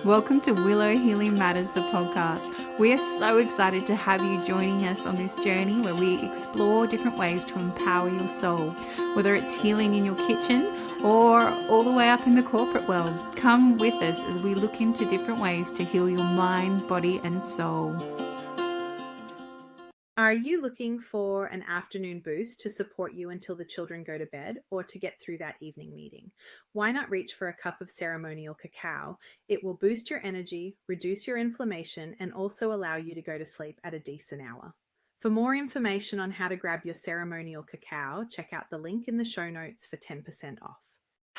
Welcome to Willow Healing Matters, the podcast. We are so excited to have you joining us on this journey where we explore different ways to empower your soul, whether it's healing in your kitchen or all the way up in the corporate world. Come with us as we look into different ways to heal your mind, body, and soul. Are you looking for an afternoon boost to support you until the children go to bed or to get through that evening meeting? Why not reach for a cup of ceremonial cacao? It will boost your energy, reduce your inflammation, and also allow you to go to sleep at a decent hour. For more information on how to grab your ceremonial cacao, check out the link in the show notes for 10% off.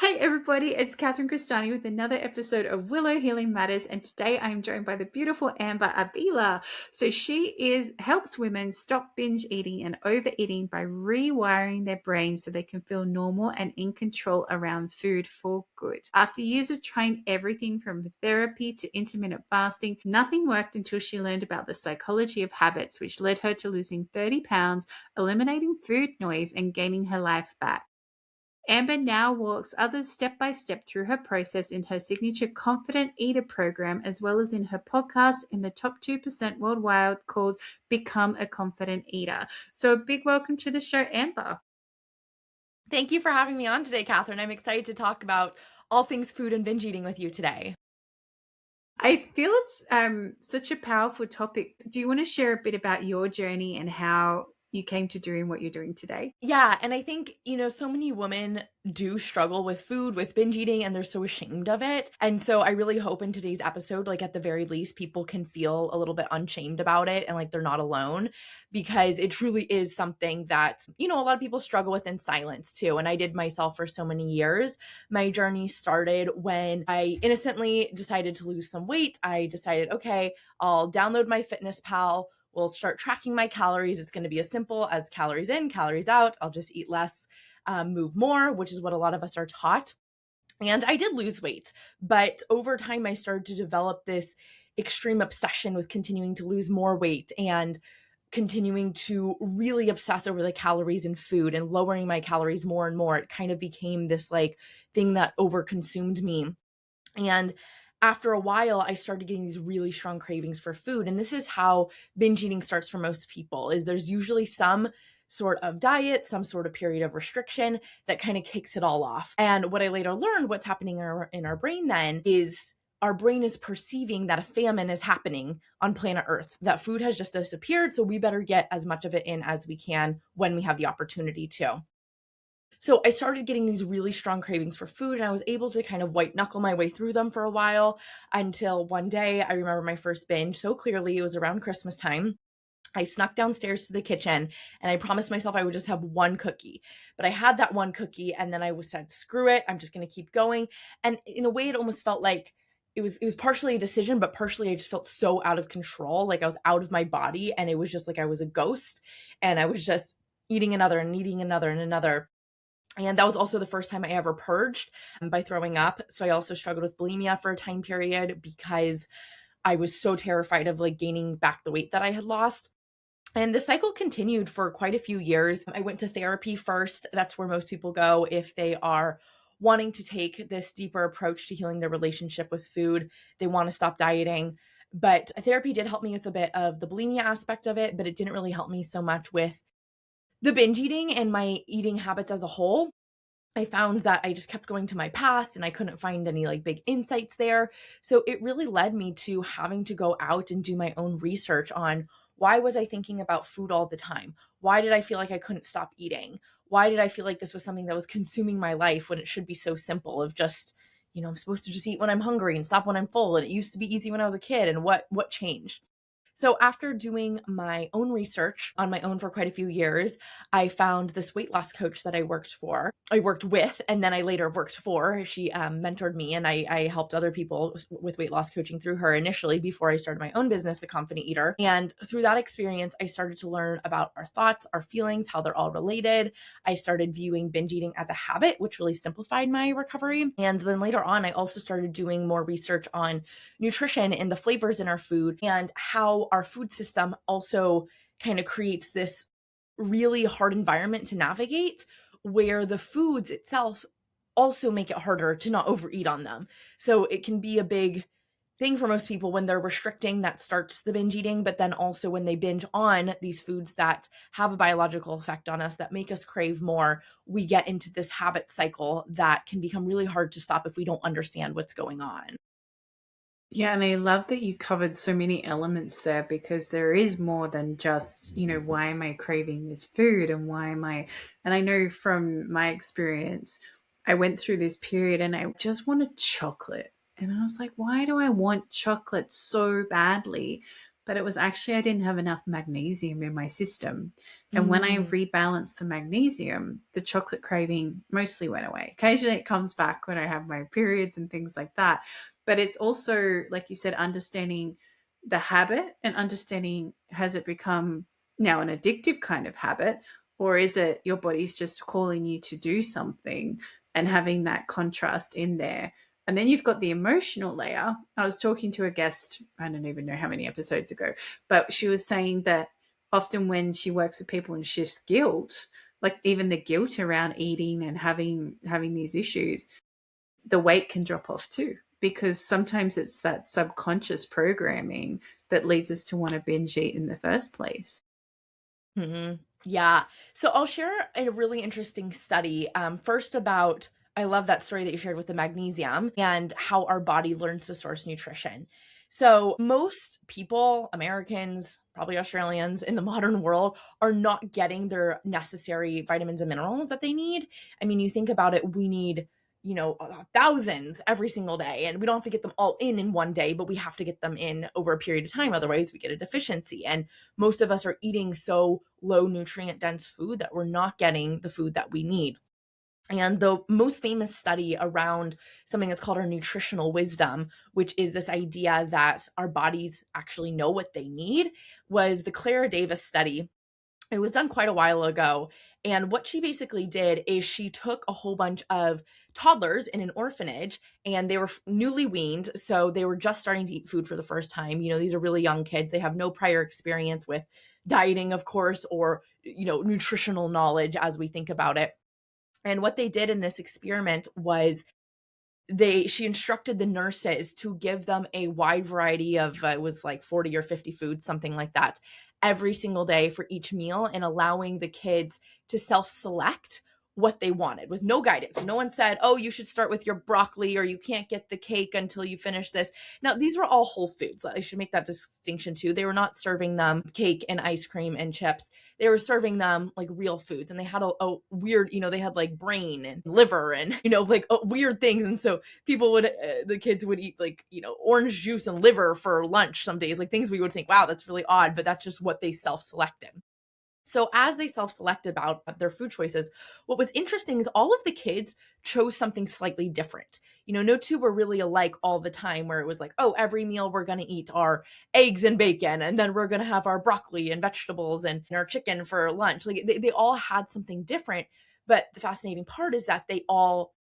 Hey everybody, it's Catherine Crestani with another episode of Willow Healing Matters, and today I am joined by the beautiful Amber Abila. So she helps women stop binge eating and overeating by rewiring their brains so they can feel normal and in control around food for good. After years of trying everything from therapy to intermittent fasting, nothing worked until she learned about the psychology of habits, which led her to losing 30 pounds, eliminating food noise, and gaining her life back. Amber now walks others step by step through her process in her signature Confident Eater program, as well as in her podcast in the top 2% worldwide called Become a Confident Eater. So a big welcome to the show, Amber. Thank you for having me on today, Catherine. I'm excited to talk about all things food and binge eating with you today. I feel it's such a powerful topic. Do you want to share a bit about your journey and how you came to doing what you're doing today? Yeah, and I think, so many women do struggle with food, with binge eating, and they're so ashamed of it. And so I really hope in today's episode, like at the very least, people can feel a little bit unshamed about it and like they're not alone, because it truly is something that, a lot of people struggle with in silence too. And I did myself for so many years. My journey started when I innocently decided to lose some weight. I decided, okay, I'll download my Fitness Pal. We'll start tracking my calories. It's going to be as simple as calories in, calories out. I'll just eat less, move more, which is what a lot of us are taught. And I did lose weight, but over time I started to develop this extreme obsession with continuing to lose more weight and continuing to really obsess over the calories in food and lowering my calories more and more. It kind of became this like thing that overconsumed me. And after a while, I started getting these really strong cravings for food. And this is how binge eating starts for most people, is there's usually some sort of diet, some sort of period of restriction that kind of kicks it all off. And what I later learned, what's happening in our brain then, is our brain is perceiving that a famine is happening on planet Earth, that food has just disappeared. So we better get as much of it in as we can when we have the opportunity to. So I started getting these really strong cravings for food, and I was able to kind of white knuckle my way through them for a while until one day I remember my first binge so clearly. It was around Christmas time. I snuck downstairs to the kitchen and I promised myself I would just have one cookie. But I had that one cookie and then I said, screw it, I'm just going to keep going. And in a way, it almost felt like it was partially a decision, but partially I just felt so out of control. Like I was out of my body and it was just like I was a ghost and I was just eating another and eating another and another. And that was also the first time I ever purged by throwing up. So I also struggled with bulimia for a time period because I was so terrified of like gaining back the weight that I had lost. And the cycle continued for quite a few years. I went to therapy first. That's where most people go if they are wanting to take this deeper approach to healing their relationship with food. They want to stop dieting. But therapy did help me with a bit of the bulimia aspect of it, but it didn't really help me so much with the binge eating and my eating habits as a whole. I found that I just kept going to my past and I couldn't find any like big insights there. So it really led me to having to go out and do my own research on why was I thinking about food all the time? Why did I feel like I couldn't stop eating? Why did I feel like this was something that was consuming my life when it should be so simple of just, I'm supposed to just eat when I'm hungry and stop when I'm full. And it used to be easy when I was a kid. And what changed? So after doing my own research on my own for quite a few years, I found this weight loss coach that I worked with, and then I later worked for. She mentored me and I helped other people with weight loss coaching through her initially before I started my own business, The Confident Eater. And through that experience, I started to learn about our thoughts, our feelings, how they're all related. I started viewing binge eating as a habit, which really simplified my recovery. And then later on, I also started doing more research on nutrition and the flavors in our food and how our food system also kind of creates this really hard environment to navigate where the foods itself also make it harder to not overeat on them. So it can be a big thing for most people when they're restricting that starts the binge eating, but then also when they binge on these foods that have a biological effect on us that make us crave more, we get into this habit cycle that can become really hard to stop if we don't understand what's going on. Yeah, and I love that you covered so many elements there, because there is more than just, why am I craving this food and why am I, and I know from my experience, I went through this period and I just wanted chocolate. And I was like, why do I want chocolate so badly? But it was actually, I didn't have enough magnesium in my system. And when I rebalanced the magnesium, the chocolate craving mostly went away. Occasionally it comes back when I have my periods and things like that. But it's also, like you said, understanding the habit and understanding, has it become now an addictive kind of habit, or is it your body's just calling you to do something, and having that contrast in there. And then you've got the emotional layer. I was talking to a guest, I don't even know how many episodes ago, but she was saying that often when she works with people and shifts guilt, like even the guilt around eating and having these issues, the weight can drop off too, because sometimes it's that subconscious programming that leads us to want to binge eat in the first place. Mm-hmm. Yeah. So I'll share a really interesting study. First about, I love that story that you shared with the magnesium and how our body learns to source nutrition. So most people, Americans, probably Australians in the modern world, are not getting their necessary vitamins and minerals that they need. I mean, you think about it, we need, thousands every single day, and we don't have to get them all in one day, but we have to get them in over a period of time. Otherwise we get a deficiency. And most of us are eating so low nutrient dense food that we're not getting the food that we need. And the most famous study around something that's called our nutritional wisdom, which is this idea that our bodies actually know what they need, was the Clara Davis study. It was done quite a while ago. And what she basically did is she took a whole bunch of toddlers in an orphanage, and they were newly weaned. So they were just starting to eat food for the first time. These are really young kids. They have no prior experience with dieting, of course, or, nutritional knowledge as we think about it. And what they did in this experiment was she instructed the nurses to give them a wide variety of, it was like 40 or 50 foods, something like that, every single day for each meal, and allowing the kids to self-select what they wanted with no guidance. No one said, oh, you should start with your broccoli, or you can't get the cake until you finish this. Now, these were all whole foods. I should make that distinction too. They were not serving them cake and ice cream and chips. They were serving them like real foods. And they had a weird, they had like brain and liver and, like weird things. And so the kids would eat like, orange juice and liver for lunch some days, like things we would think, wow, that's really odd, but that's just what they self-selected. So as they self-selected about their food choices, what was interesting is all of the kids chose something slightly different. No two were really alike all the time, where it was like, oh, every meal we're going to eat our eggs and bacon, and then we're going to have our broccoli and vegetables and our chicken for lunch. Like they all had something different. But the fascinating part is that they all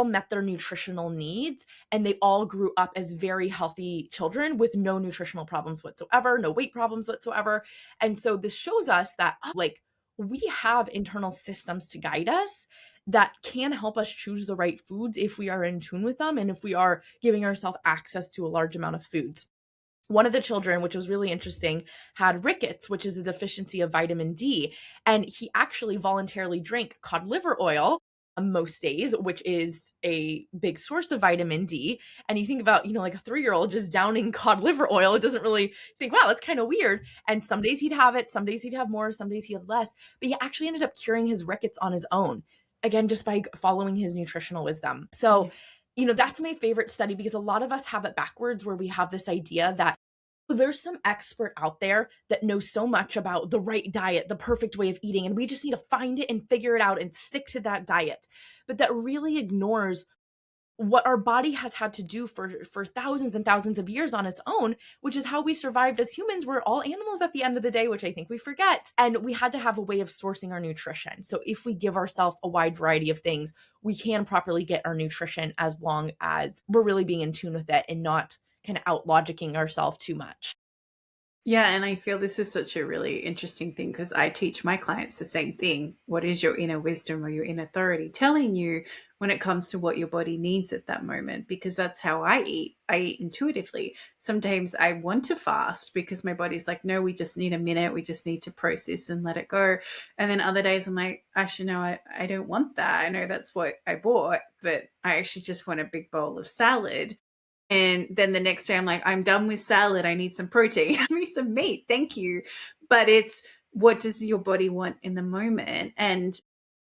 met their nutritional needs, and they all grew up as very healthy children with no nutritional problems whatsoever, no weight problems whatsoever. And so this shows us that we have internal systems to guide us that can help us choose the right foods if we are in tune with them and if we are giving ourselves access to a large amount of foods. One of the children, which was really interesting, had rickets, which is a deficiency of vitamin D. And he actually voluntarily drank cod liver oil most days, which is a big source of vitamin D. And you think about, like a 3-year-old just downing cod liver oil, it doesn't really think, wow, that's kind of weird. And some days he'd have it, some days he'd have more, some days he had less. But he actually ended up curing his rickets on his own, again, just by following his nutritional wisdom. So, that's my favorite study, because a lot of us have it backwards, where we have this idea that there's some expert out there that knows so much about the right diet, the perfect way of eating, and we just need to find it and figure it out and stick to that diet. But that really ignores what our body has had to do for thousands and thousands of years on its own, which is how we survived as humans. We're all animals at the end of the day, which I think we forget. And we had to have a way of sourcing our nutrition. So if we give ourselves a wide variety of things, we can properly get our nutrition, as long as we're really being in tune with it and not kind of out logicking ourselves too much. Yeah, and I feel this is such a really interesting thing because I teach my clients the same thing. What is your inner wisdom or your inner authority telling you when it comes to what your body needs at that moment? Because that's how I eat. I eat intuitively. Sometimes I want to fast because my body's like, no, we just need a minute. We just need to process and let it go. And then other days I'm like, actually, no, I don't want that. I know that's what I bought, but I actually just want a big bowl of salad. And then the next day I'm like, I'm done with salad. I need some protein. I need some meat. Thank you. But it's, what does your body want in the moment? And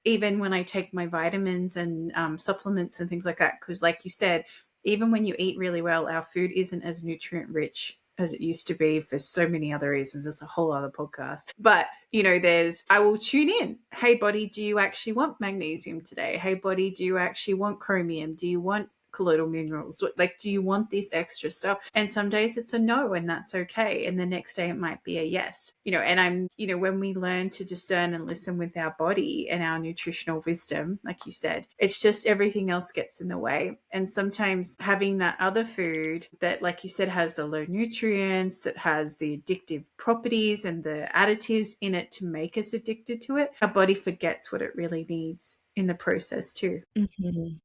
even when I take my vitamins and supplements and things like that, because like you said, even when you eat really well, our food isn't as nutrient rich as it used to be for so many other reasons. It's a whole other podcast. But, I will tune in. Hey, body, do you actually want magnesium today? Hey, body, do you actually want chromium? Do you want colloidal minerals? Like, do you want this extra stuff? And some days it's a no, and that's okay. And the next day it might be a yes. When we learn to discern and listen with our body and our nutritional wisdom, like you said, it's just everything else gets in the way. And sometimes having that other food that, like you said, has the low nutrients, that has the addictive properties and the additives in it to make us addicted to it, our body forgets what it really needs in the process too. Mm-hmm.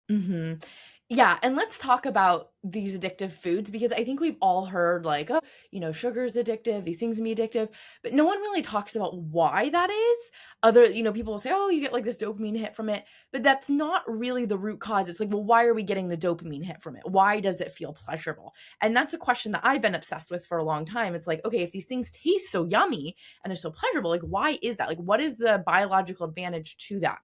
Mm-hmm. Yeah, and let's talk about these addictive foods because I think we've all heard like, oh, sugar's addictive, these things can be addictive, but no one really talks about why that is. People will say, oh, you get like this dopamine hit from it, but that's not really the root cause. It's like, well, why are we getting the dopamine hit from it? Why does it feel pleasurable? And that's a question that I've been obsessed with for a long time. It's like, okay, if these things taste so yummy and they're so pleasurable, like why is that? Like, what is the biological advantage to that?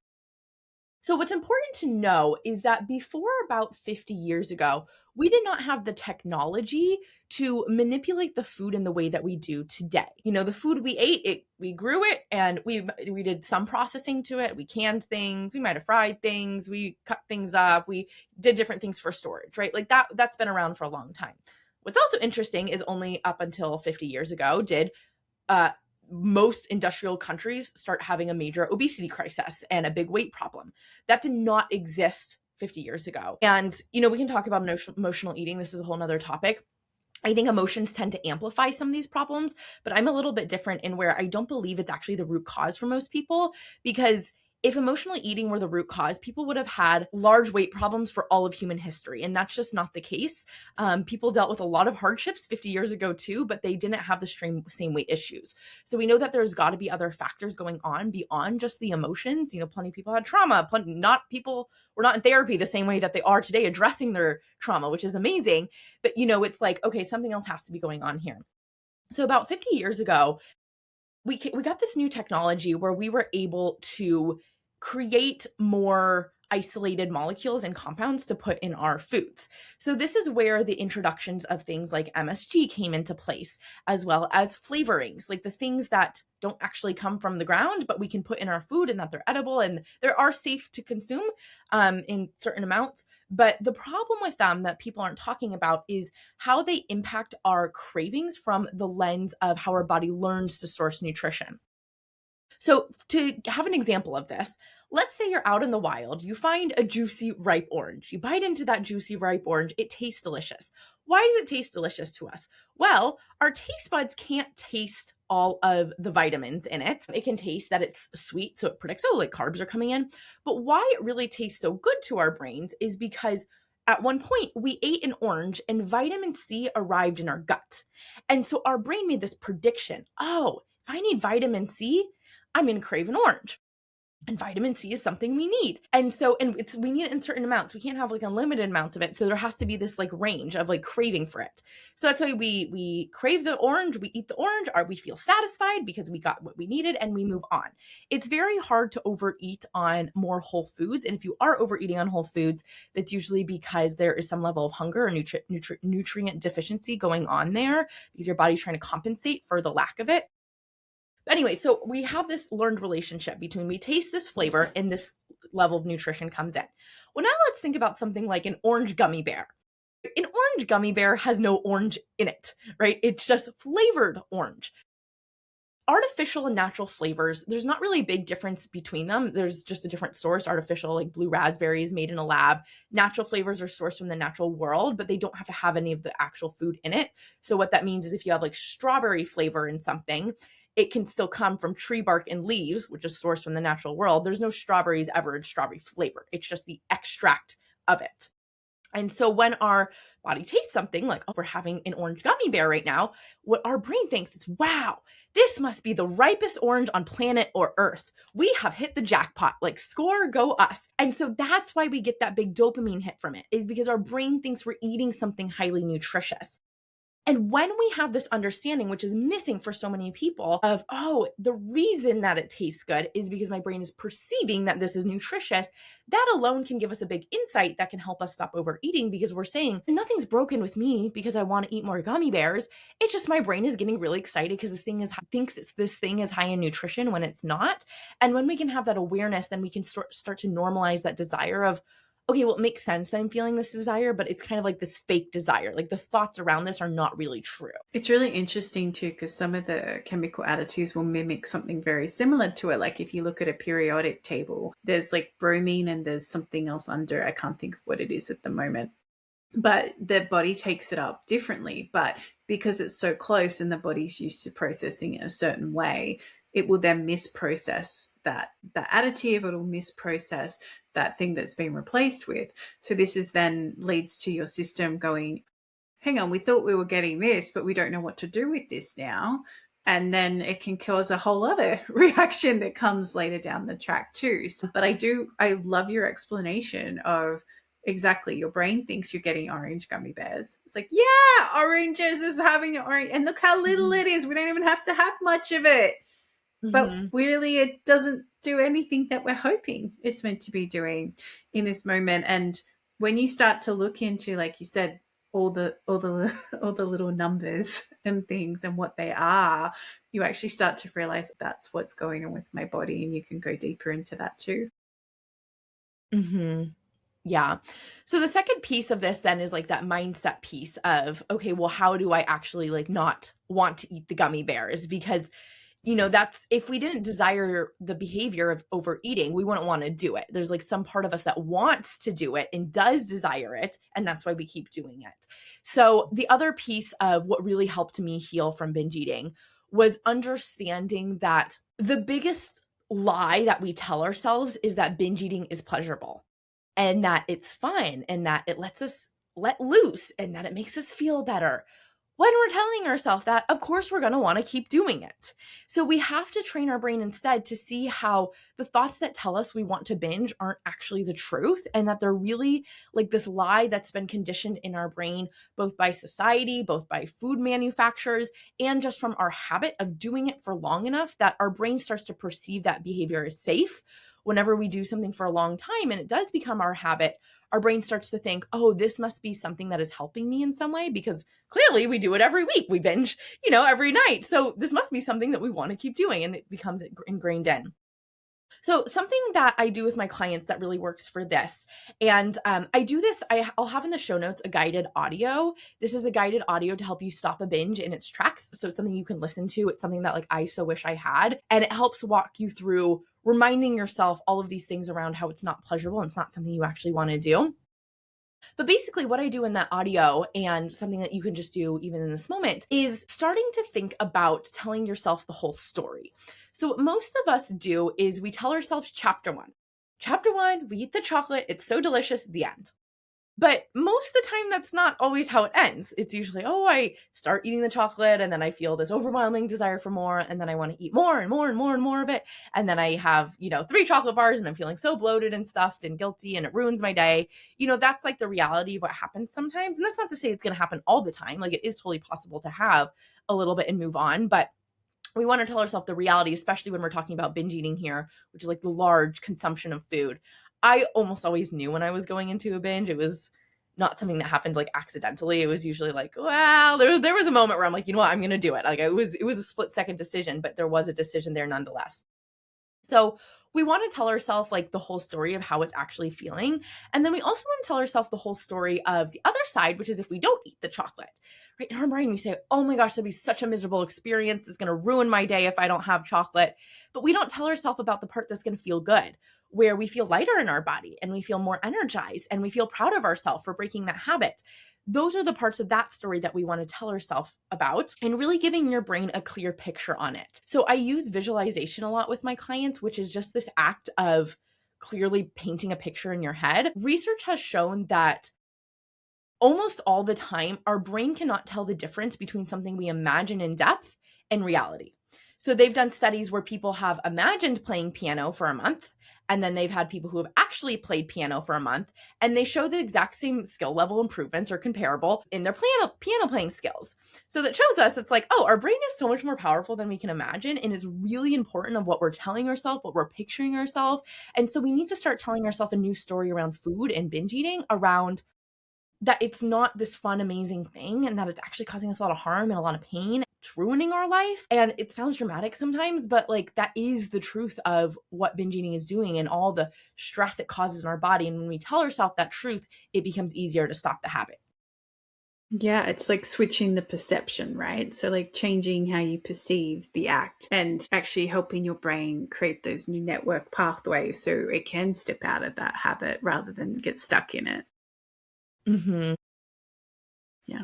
So what's important to know is that before about 50 years ago, we did not have the technology to manipulate the food in the way that we do today. The food we ate, we grew it and we did some processing to it. We canned things, we might have fried things, we cut things up, we did different things for storage, right? Like that's been around for a long time. What's also interesting is only up until 50 years ago did uh, most industrial countries start having a major obesity crisis and a big weight problem. That did not exist 50 years ago. And, we can talk about emotional eating. This is a whole nother topic. I think emotions tend to amplify some of these problems, but I'm a little bit different in where I don't believe it's actually the root cause for most people, because if emotional eating were the root cause, people would have had large weight problems for all of human history. And that's just not the case. People dealt with a lot of hardships 50 years ago too, but they didn't have the same weight issues. So we know that there's got to be other factors going on beyond just the emotions. Plenty of people had trauma. People were not in therapy the same way that they are today addressing their trauma, which is amazing. But, it's like, okay, something else has to be going on here. So about 50 years ago, we got this new technology where we were able to create more isolated molecules and compounds to put in our foods. So this is where the introductions of things like MSG came into place, as well as flavorings, like the things that don't actually come from the ground, but we can put in our food and that they're edible and they are safe to consume in certain amounts. But the problem with them that people aren't talking about is how they impact our cravings from the lens of how our body learns to source nutrition. So to have an example of this, let's say you're out in the wild, you find a juicy, ripe orange. You bite into that juicy, ripe orange. It tastes delicious. Why does it taste delicious to us? Well, our taste buds can't taste all of the vitamins in it. It can taste that it's sweet, so it predicts, oh, like carbs are coming in. But why it really tastes so good to our brains is because at one point we ate an orange and vitamin C arrived in our gut. And so our brain made this prediction, oh, if I need vitamin C, I'm going to crave an orange. And vitamin C is something we need. And we need it in certain amounts. We can't have like unlimited amounts of it. So there has to be this like range of like craving for it. So that's why we crave the orange, we eat the orange, or we feel satisfied because we got what we needed and we move on. It's very hard to overeat on more whole foods. And if you are overeating on whole foods, that's usually because there is some level of hunger or nutrient deficiency going on there because your body's trying to compensate for the lack of it. But anyway, so we have this learned relationship between we taste this flavor and this level of nutrition comes in. Well, now let's think about something like an orange gummy bear. An orange gummy bear has no orange in it, right? It's just flavored orange. artificial and natural flavors, there's not really a big difference between them. There's just a different source. Artificial, like blue raspberries made in a lab. Natural flavors are sourced from the natural world, but they don't have to have any of the actual food in it. So what that means is if you have like strawberry flavor in something, it can still come from tree bark and leaves, which is sourced from the natural world. There's no strawberries ever in strawberry flavor. It's just the extract of it. And so when our body tastes something like, oh, we're having an orange gummy bear right now, what our brain thinks is, wow, this must be the ripest orange on planet or earth. We have hit the jackpot, like score, go us. And so that's why we get that big dopamine hit from it, is because our brain thinks we're eating something highly nutritious. And when we have this understanding, which is missing for so many people, of, oh, the reason that it tastes good is because my brain is perceiving that this is nutritious, that alone can give us a big insight that can help us stop overeating, because we're saying nothing's broken with me because I want to eat more gummy bears. It's just my brain is getting really excited because this thing is high in nutrition when it's not. And when we can have that awareness, then we can start to normalize that desire of, okay, well, it makes sense that I'm feeling this desire, but it's kind of like this fake desire. Like the thoughts around this are not really true. It's really interesting too, because some of the chemical additives will mimic something very similar to it. Like if you look at a periodic table, there's like bromine and there's something else under. I can't think of what it is at the moment. But the body takes it up differently. But because it's so close and the body's used to processing it a certain way, it will then misprocess that additive. It'll misprocess that thing that's been replaced with. So this is then leads to your system going, hang on, we thought we were getting this, but we don't know what to do with this now. And then it can cause a whole other reaction that comes later down the track too. So, but I love your explanation of exactly, your brain thinks you're getting orange gummy bears. It's like, yeah, oranges is having an orange, and look how little it is. We don't even have to have much of it. But really, it doesn't do anything that we're hoping it's meant to be doing in this moment. And when you start to look into, like you said, all the little numbers and things and what they are, you actually start to realize that's what's going on with my body, and you can go deeper into that too. Yeah. So the second piece of this then is like that mindset piece of, okay, well, how do I actually like not want to eat the gummy bears? Because that's, if we didn't desire the behavior of overeating, we wouldn't want to do it. There's like some part of us that wants to do it and does desire it. And that's why we keep doing it. So the other piece of what really helped me heal from binge eating was understanding that the biggest lie that we tell ourselves is that binge eating is pleasurable and that it's fun and that it lets us let loose and that it makes us feel better. When we're telling ourselves that, of course, we're going to want to keep doing it. So we have to train our brain instead to see how the thoughts that tell us we want to binge aren't actually the truth, and that they're really like this lie that's been conditioned in our brain, both by society, both by food manufacturers, and just from our habit of doing it for long enough that our brain starts to perceive that behavior as safe. Whenever we do something for a long time and it does become our habit, our brain starts to think, oh, this must be something that is helping me in some way, because clearly we do it every week. We binge, every night. So this must be something that we want to keep doing, and it becomes ingrained in. So something that I do with my clients that really works for this, and I do this, I'll have in the show notes a guided audio. This is a guided audio to help you stop a binge in its tracks. So it's something you can listen to. It's something that like I so wish I had, and it helps walk you through reminding yourself all of these things around how it's not pleasurable and it's not something you actually want to do. But basically what I do in that audio, and something that you can just do even in this moment, is starting to think about telling yourself the whole story. So what most of us do is we tell ourselves chapter one. Chapter one, we eat the chocolate. It's so delicious, the end. But most of the time, that's not always how it ends. It's usually, oh, I start eating the chocolate and then I feel this overwhelming desire for more. And then I want to eat more and more and more and more of it. And then I have, 3 chocolate bars and I'm feeling so bloated and stuffed and guilty and it ruins my day. That's like the reality of what happens sometimes. And that's not to say it's going to happen all the time. Like it is totally possible to have a little bit and move on. But we want to tell ourselves the reality, especially when we're talking about binge eating here, which is like the large consumption of food. I almost always knew when I was going into a binge. It was not something that happened like accidentally. It was usually like, well, there was a moment where I'm like, you know what, I'm going to do it. Like it was a split second decision, but there was a decision there nonetheless. So we want to tell ourselves like the whole story of how it's actually feeling. And then we also want to tell ourselves the whole story of the other side, which is if we don't eat the chocolate, right? In our brain, we say, oh my gosh, that'd be such a miserable experience. It's going to ruin my day if I don't have chocolate. But we don't tell ourselves about the part that's going to feel good, where we feel lighter in our body and we feel more energized and we feel proud of ourselves for breaking that habit. Those are the parts of that story that we want to tell ourselves about, and really giving your brain a clear picture on it. So I use visualization a lot with my clients, which is just this act of clearly painting a picture in your head. Research has shown that almost all the time, our brain cannot tell the difference between something we imagine in depth and reality. So they've done studies where people have imagined playing piano for a month, and then they've had people who have actually played piano for a month, and they show the exact same skill level improvements or comparable in their piano playing skills. So that shows us it's like, oh, our brain is so much more powerful than we can imagine, and is really important of what we're telling ourselves, what we're picturing ourselves. And so we need to start telling ourselves a new story around food and binge eating, around that it's not this fun, amazing thing, and that it's actually causing us a lot of harm and a lot of pain. It's ruining our life. And it sounds dramatic sometimes, but like that is the truth of what binge eating is doing and all the stress it causes in our body. And when we tell ourselves that truth, it becomes easier to stop the habit. Yeah, it's like switching the perception, right? So like changing how you perceive the act and actually helping your brain create those new network pathways so it can step out of that habit rather than get stuck in it. Mm-hmm. Yeah.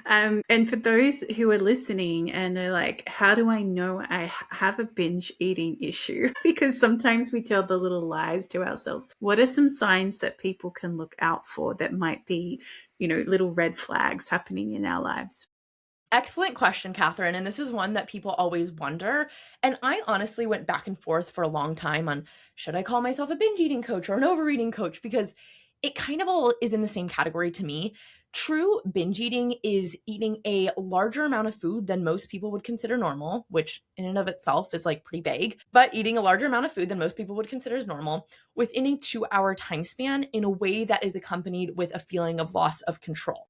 And for those who are listening and they're like, how do I know I have a binge eating issue? Because sometimes we tell the little lies to ourselves. What are some signs that people can look out for that might be, little red flags happening in our lives? Excellent question, Catherine. And this is one that people always wonder. And I honestly went back and forth for a long time on, should I call myself a binge eating coach or an overeating coach? Because it kind of all is in the same category to me. True binge eating is eating a larger amount of food than most people would consider normal, which in and of itself is like pretty vague, but eating a larger amount of food than most people would consider as normal within a 2-hour time span in a way that is accompanied with a feeling of loss of control.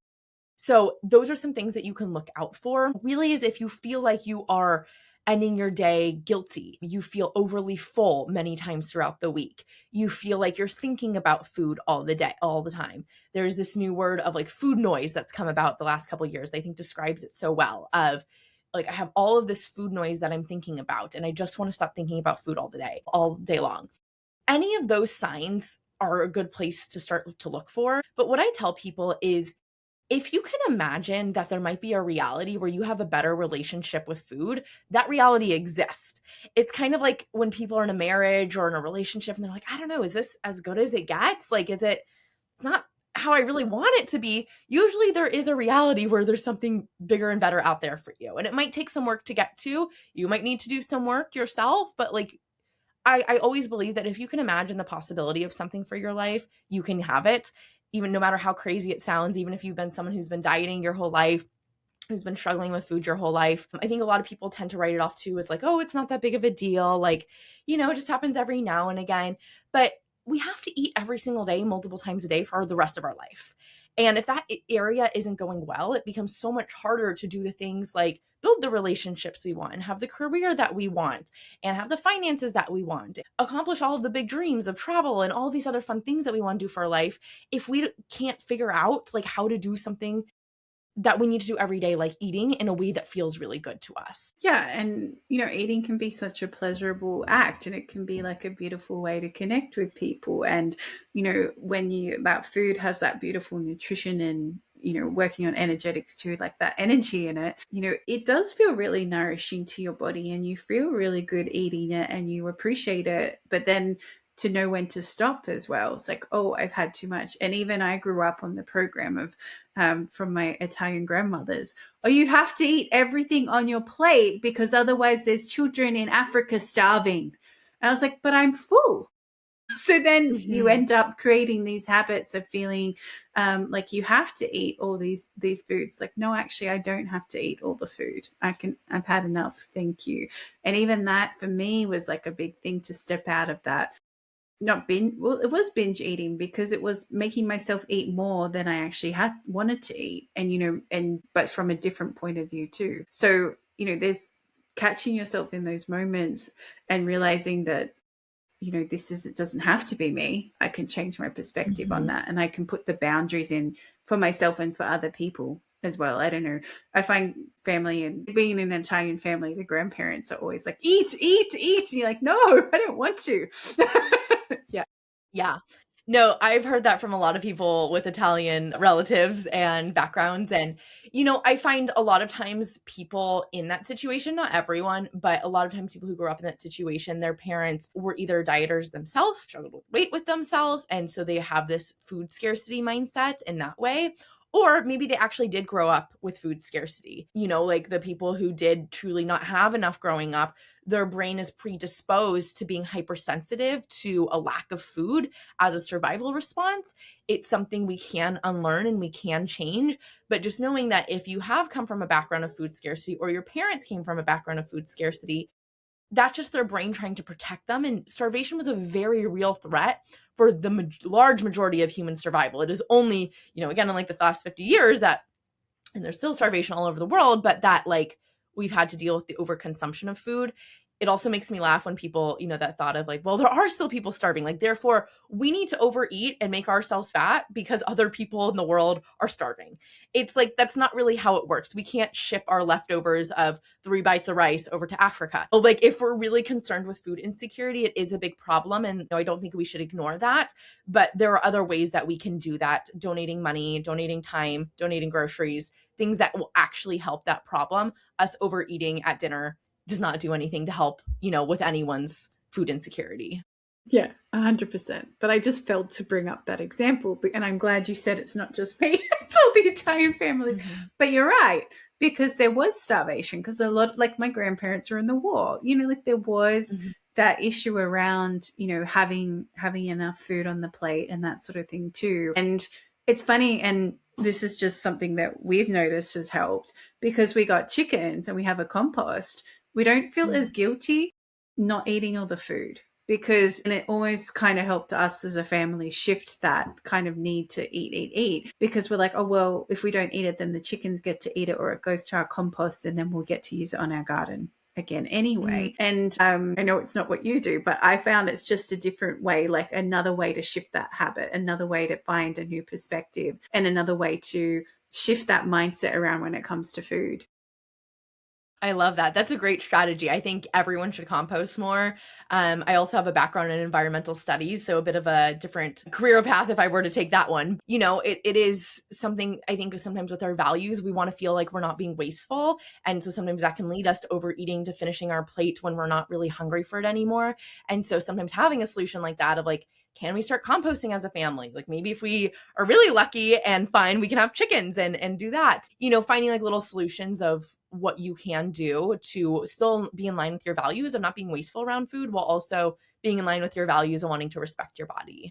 So those are some things that you can look out for. Really, is if you feel like you are ending your day guilty, you feel overly full many times throughout the week, you feel like you're thinking about food all the time. There's this new word of like food noise that's come about the last couple of years. I think describes it so well, of like, I have all of this food noise that I'm thinking about, and I just want to stop thinking about food all day long. Any of those signs are a good place to start to look for. But what I tell people is, if you can imagine that there might be a reality where you have a better relationship with food, that reality exists. It's kind of like when people are in a marriage or in a relationship and they're like, I don't know, is this as good as it gets? Like, it's not how I really want it to be. Usually there is a reality where there's something bigger and better out there for you. And it might take some work to get to. You might need to do some work yourself, but like, I always believe that if you can imagine the possibility of something for your life, you can have it, even no matter how crazy it sounds, even if you've been someone who's been dieting your whole life, who's been struggling with food your whole life. I think a lot of people tend to write it off too as like, oh, it's not that big of a deal. Like, it just happens every now and again. But we have to eat every single day, multiple times a day for the rest of our life. And if that area isn't going well, it becomes so much harder to do the things like build the relationships we want and have the career that we want and have the finances that we want, accomplish all of the big dreams of travel and all these other fun things that we want to do for our life. If we can't figure out like how to do something that we need to do every day, like eating, in a way that feels really good to us. Yeah. And, eating can be such a pleasurable act, and it can be like a beautiful way to connect with people. And, when that food has that beautiful nutrition and, working on energetics too, like that energy in it, it does feel really nourishing to your body, and you feel really good eating it and you appreciate it. But then to know when to stop as well. It's like, oh, I've had too much. And even I grew up on the program of from my Italian grandmothers. Oh, you have to eat everything on your plate because otherwise there's children in Africa starving. And I was like, but I'm full. So then you end up creating these habits of feeling like you have to eat all these foods. Like, no, actually, I don't have to eat all the food. I've had enough. Thank you. And even that for me was like a big thing to step out of that. Not binge. Well, it was binge eating because it was making myself eat more than I actually had wanted to eat. And, but from a different point of view too. So, there's catching yourself in those moments and realizing that it doesn't have to be me. I can change my perspective on that, and I can put the boundaries in for myself and for other people as well. I don't know. I find family, and being in an Italian family, the grandparents are always like, eat, eat, eat. And you're like, no, I don't want to. Yeah. Yeah. No, I've heard that from a lot of people with Italian relatives and backgrounds. And, I find a lot of times people in that situation, not everyone, but a lot of times people who grew up in that situation, their parents were either dieters themselves, struggled with weight with themselves. And so they have this food scarcity mindset in that way. Or maybe they actually did grow up with food scarcity. Like the people who did truly not have enough growing up, their brain is predisposed to being hypersensitive to a lack of food as a survival response. It's something we can unlearn and we can change. But just knowing that if you have come from a background of food scarcity, or your parents came from a background of food scarcity, that's just their brain trying to protect them. And starvation was a very real threat for the large majority of human survival. It is only, again, in like the last 50 years that, and there's still starvation all over the world, but that like we've had to deal with the overconsumption of food. It also makes me laugh when people, that thought of like, well, there are still people starving. Like, therefore, we need to overeat and make ourselves fat because other people in the world are starving. It's like, that's not really how it works. We can't ship our leftovers of 3 bites of rice over to Africa. Like, if we're really concerned with food insecurity, it is a big problem. And I don't think we should ignore that. But there are other ways that we can do that. Donating money, donating time, donating groceries, things that will actually help that problem. Us overeating at dinner does not do anything to help, with anyone's food insecurity. Yeah, 100%. But I just felt to bring up that example. And I'm glad you said it's not just me, it's all the Italian families. Mm-hmm. But you're right, because there was starvation, because a lot, like my grandparents were in the war, like there was that issue around, having enough food on the plate and that sort of thing too. And it's funny, and this is just something that we've noticed has helped, because we got chickens and we have a compost. We don't feel as guilty not eating all the food, and it always kind of helped us as a family shift that kind of need to eat, because we're like, oh, well, if we don't eat it, then the chickens get to eat it, or it goes to our compost, and then we'll get to use it on our garden again anyway. And I know it's not what you do, but I found it's just a different way, like another way to shift that habit, another way to find a new perspective, and another way to shift that mindset around when it comes to food. I love that. That's a great strategy. I think everyone should compost more. I also have a background in environmental studies, so a bit of a different career path if I were to take that one. It is something, I think sometimes with our values, we want to feel like we're not being wasteful. And so sometimes that can lead us to overeating, to finishing our plate when we're not really hungry for it anymore. And so sometimes having a solution like that of like, can we start composting as a family? Like maybe if we are really lucky and fine, we can have chickens and do that. Finding like little solutions of what you can do to still be in line with your values of not being wasteful around food, while also being in line with your values and wanting to respect your body.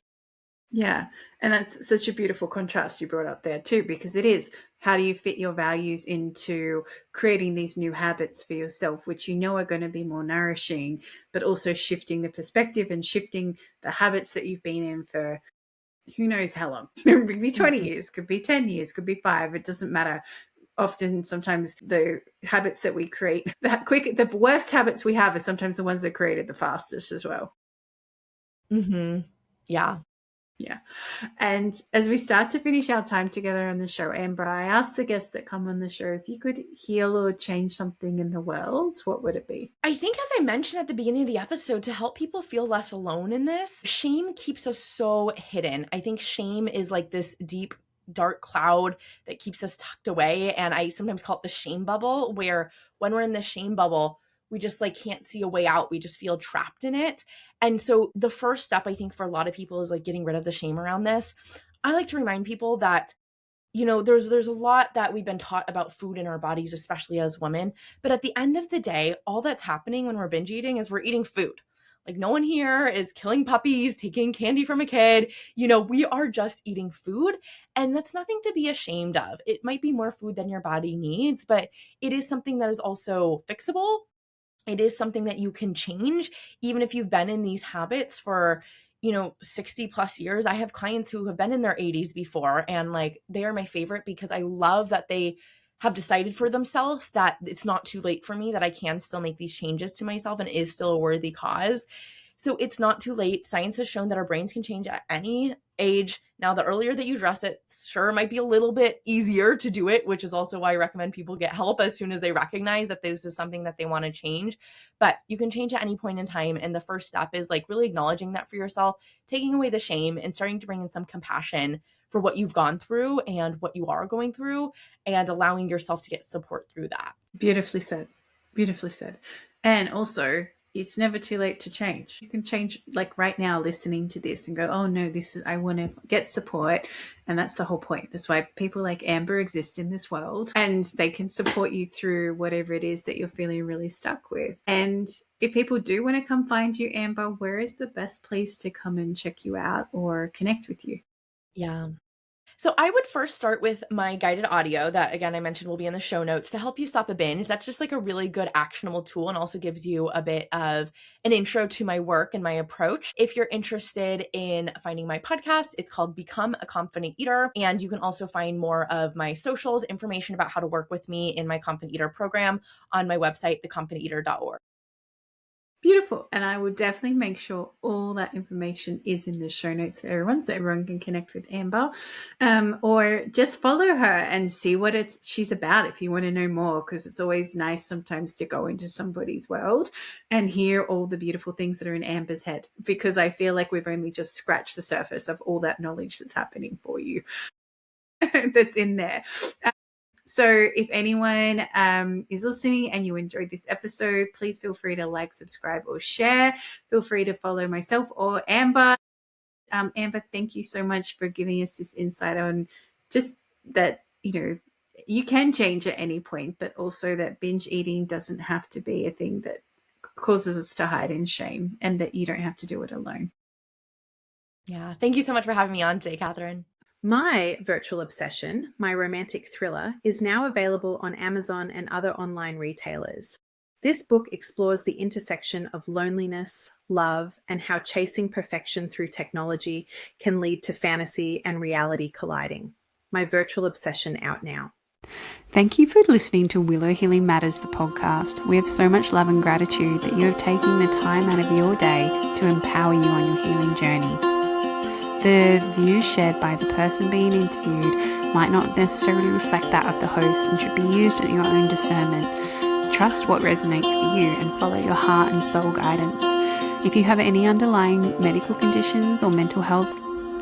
Yeah. And that's such a beautiful contrast you brought up there too, because it is, how do you fit your values into creating these new habits for yourself, which are going to be more nourishing, but also shifting the perspective and shifting the habits that you've been in for who knows how long. It could be 20 years, could be 10 years, could be 5. It doesn't matter. Often, sometimes the habits that we create the worst habits we have are sometimes the ones that created the fastest as well. Yeah. Yeah. And as we start to finish our time together on the show, Amber, I asked the guests that come on the show, if you could heal or change something in the world, what would it be? I think, as I mentioned at the beginning of the episode, to help people feel less alone in this, shame keeps us so hidden. I think shame is like this deep, dark cloud that keeps us tucked away. And I sometimes call it the shame bubble, where when we're in the shame bubble, we just like can't see a way out. We just feel trapped in it. And so the first step, I think, for a lot of people is like getting rid of the shame around this. I like to remind people that, there's a lot that we've been taught about food in our bodies, especially as women. But at the end of the day, all that's happening when we're binge eating is we're eating food. Like, no one here is killing puppies, taking candy from a kid. We are just eating food, and that's nothing to be ashamed of. It might be more food than your body needs, but it is something that is also fixable. It is something that you can change, even if you've been in these habits for, 60 plus years. I have clients who have been in their 80s before, and like, they are my favorite because I love that they have decided for themselves that it's not too late for me, that I can still make these changes to myself and it is still a worthy cause. So it's not too late. Science has shown that our brains can change at any age. Now, the earlier that you address it, sure, might be a little bit easier to do it, which is also why I recommend people get help as soon as they recognize that this is something that they want to change. But you can change at any point in time. And the first step is like really acknowledging that for yourself, taking away the shame and starting to bring in some compassion for what you've gone through and what you are going through, and allowing yourself to get support through that. Beautifully said. Beautifully said. And also, it's never too late to change. You can change like right now listening to this and go, oh no, I want to get support. And that's the whole point. That's why people like Amber exist in this world, and they can support you through whatever it is that you're feeling really stuck with. And if people do want to come find you, Amber, where is the best place to come and check you out or connect with you? Yeah. So I would first start with my guided audio that, again, I mentioned will be in the show notes to help you stop a binge. That's just like a really good actionable tool and also gives you a bit of an intro to my work and my approach. If you're interested in finding my podcast, it's called Become a Confident Eater. And you can also find more of my socials, information about how to work with me in my Confident Eater program on my website, theconfidenteater.org. Beautiful. And I will definitely make sure all that information is in the show notes for everyone, so everyone can connect with Amber, or just follow her and see what she's about if you want to know more, because it's always nice sometimes to go into somebody's world and hear all the beautiful things that are in Amber's head, because I feel like we've only just scratched the surface of all that knowledge that's happening for you that's in there. So if anyone is listening and you enjoyed this episode, please feel free to like, subscribe, or share. Feel free to follow myself or Amber. Amber, thank you so much for giving us this insight on just that, you can change at any point, but also that binge eating doesn't have to be a thing that causes us to hide in shame, and that you don't have to do it alone. Yeah. Thank you so much for having me on today, Catherine. My Virtual Obsession, my romantic thriller, is now available on Amazon and other online retailers. This book explores the intersection of loneliness, love, and how chasing perfection through technology can lead to fantasy and reality colliding. My Virtual Obsession out now. Thank you for listening to Willow Healing Matters, the podcast. We have so much love and gratitude that you have taken the time out of your day to empower you on your healing journey. The views shared by the person being interviewed might not necessarily reflect that of the host and should be used at your own discernment. Trust what resonates for you and follow your heart and soul guidance. If you have any underlying medical conditions or mental health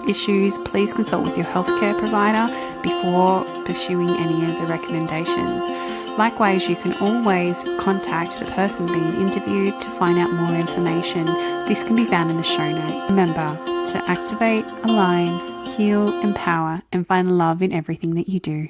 issues, please consult with your healthcare provider before pursuing any of the recommendations. Likewise, you can always contact the person being interviewed to find out more information. This can be found in the show notes. Remember to activate, align, heal, empower, and find love in everything that you do.